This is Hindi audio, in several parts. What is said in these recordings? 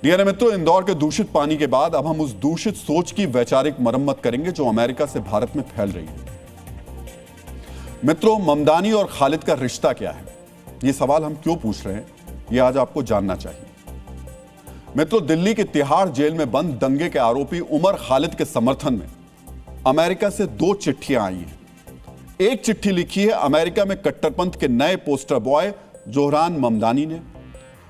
डीएनए मित्रों, इंदौर के दूषित पानी के बाद अब हम उस दूषित सोच की वैचारिक मरम्मत करेंगे जो अमेरिका से भारत में फैल रही है। मित्रों, ममदानी और खालिद का रिश्ता क्या है? यह सवाल हम क्यों पूछ रहे हैं, यह आज आपको जानना चाहिए। मित्रों, दिल्ली के तिहाड़ जेल में बंद दंगे के आरोपी उमर खालिद के समर्थन में अमेरिका से 2 चिट्ठियां आई हैं। एक चिट्ठी लिखी है अमेरिका में कट्टरपंथ के नए पोस्टर बॉय जोहरान ममदानी ने।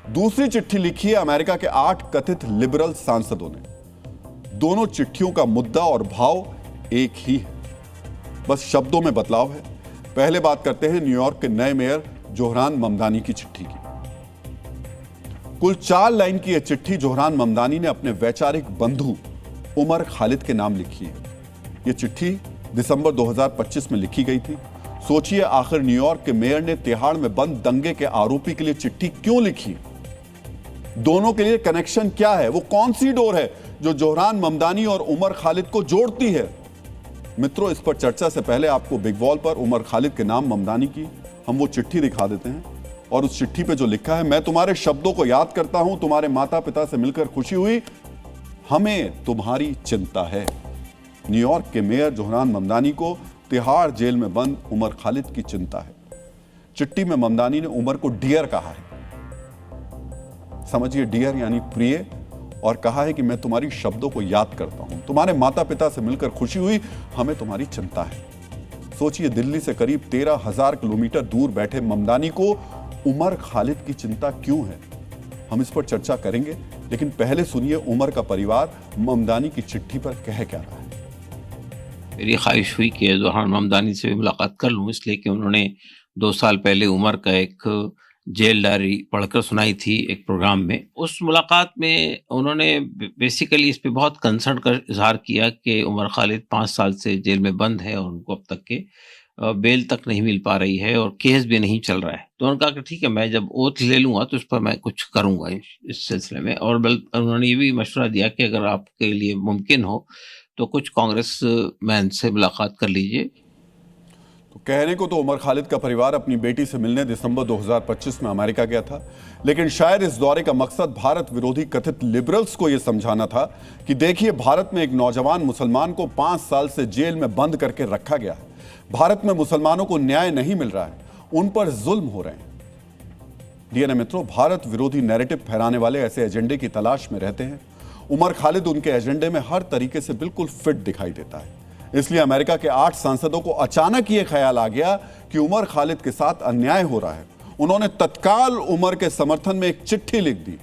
दूसरी चिट्ठी लिखी है अमेरिका के 8 कथित लिबरल सांसदों ने। दोनों चिट्ठियों का मुद्दा और भाव एक ही है, बस शब्दों में बदलाव है। पहले बात करते हैं न्यूयॉर्क के नए मेयर जोहरान ममदानी की चिट्ठी की। कुल 4 लाइन की यह चिट्ठी जोहरान ममदानी ने अपने वैचारिक बंधु उमर खालिद के नाम लिखी है। यह चिट्ठी दिसंबर 2025 में लिखी गई थी। सोचिए, आखिर न्यूयॉर्क के मेयर ने तिहाड़ में बंद दंगे के आरोपी के लिए चिट्ठी क्यों लिखी? दोनों के लिए कनेक्शन क्या है? वो कौन सी डोर है जो जोहरान ममदानी और उमर खालिद को जोड़ती है? मित्रों, इस पर चर्चा से पहले आपको बिग वॉल पर उमर खालिद के नाम ममदानी की हम वो चिट्ठी दिखा देते हैं। और उस चिट्ठी पे जो लिखा है, मैं तुम्हारे शब्दों को याद करता हूं, तुम्हारे माता पिता से मिलकर खुशी हुई, हमें तुम्हारी चिंता है। न्यूयॉर्क के मेयर जोहरान ममदानी को तिहाड़ जेल में बंद उमर खालिद की चिंता है। चिट्ठी में ममदानी ने उमर को डियर कहा है। समझिए, डियर यानी प्रिय, और कहा है कि मैं तुम्हारी शब्दों को याद करता हूं, तुम्हारे माता पिता से मिलकर खुशी हुई, हमें तुम्हारी चिंता है। सोचिए, दिल्ली से करीब 13,000 किलोमीटर दूर बैठे ममदानी को उमर खालिद की चिंता क्यों है? हम इस पर चर्चा करेंगे, लेकिन पहले सुनिए उमर का परिवार ममदानी की चिट्ठी पर कह क्या रहा है। मेरी ख्वाहिश हुई कि जोहरान ममदानी से मुलाकात कर लूं, इसलिए कि उन्होंने 2 साल पहले उमर का एक जेल डायरी पढ़कर सुनाई थी एक प्रोग्राम में। उस मुलाकात में उन्होंने बेसिकली इस पे बहुत कंसर्न का इजहार किया कि उमर खालिद 5 साल से जेल में बंद है और उनको अब तक के बेल तक नहीं मिल पा रही है और केस भी नहीं चल रहा है। तो उन्होंने कहा कि ठीक है, मैं जब ओथ ले लूंगा तो इस पर मैं कुछ करूंगा इस सिलसिले में। और उन्होंने ये भी मशवरा दिया कि अगर आपके लिए मुमकिन हो तो कुछ कांग्रेस मैन से मुलाकात कर लीजिए। तो कहने को तो उमर खालिद का परिवार अपनी बेटी से मिलने दिसंबर 2025 में अमेरिका गया था, लेकिन शायद इस दौरे का मकसद भारत विरोधी कथित लिबरल्स को यह समझाना था कि देखिए, भारत में एक नौजवान मुसलमान को 5 साल से जेल में बंद करके रखा गया है। भारत में मुसलमानों को न्याय नहीं मिल रहा है, उन पर जुल्म हो रहे हैं। डीएनए मित्रों, भारत विरोधी नैरेटिव फैलाने वाले ऐसे एजेंडे की तलाश में रहते हैं। उमर खालिद उनके एजेंडे में हर तरीके से बिल्कुल फिट दिखाई देता है। इसलिए अमेरिका के 8 सांसदों को अचानक यह ख्याल आ गया कि उमर खालिद के साथ अन्याय हो रहा है। उन्होंने तत्काल उमर के समर्थन में एक चिट्ठी लिख दी।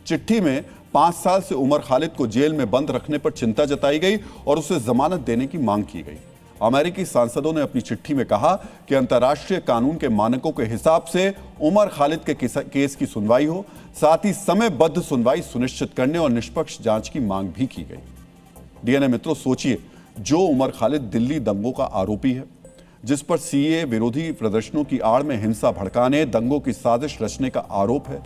चिट्ठी में 5 साल से उमर खालिद को जेल में बंद रखने पर चिंता जताई गई और उसे जमानत देने की मांग की गई। अमेरिकी सांसदों ने अपनी चिट्ठी में कहा कि अंतर्राष्ट्रीय कानून के मानकों के हिसाब से उमर खालिद के केस की सुनवाई हो, साथ ही समयबद्ध सुनवाई सुनिश्चित करने और निष्पक्ष जांच की मांग भी की गई। डीएनए मित्रों, सोचिए, जो उमर खालिद दिल्ली दंगों का आरोपी है, जिस पर सीए विरोधी प्रदर्शनों की आड़ में हिंसा भड़काने, दंगों की साजिश रचने का आरोप है,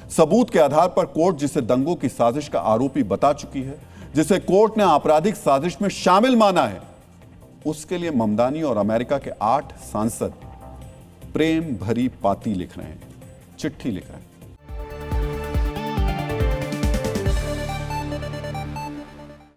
सबूत के आधार पर कोर्ट जिसे दंगों की साजिश का आरोपी बता चुकी है, जिसे कोर्ट ने आपराधिक साजिश में शामिल माना है, उसके लिए ममदानी और अमेरिका के 8 सांसद प्रेम भरी पाती लिख रहे हैं, चिट्ठी लिख रहे हैं।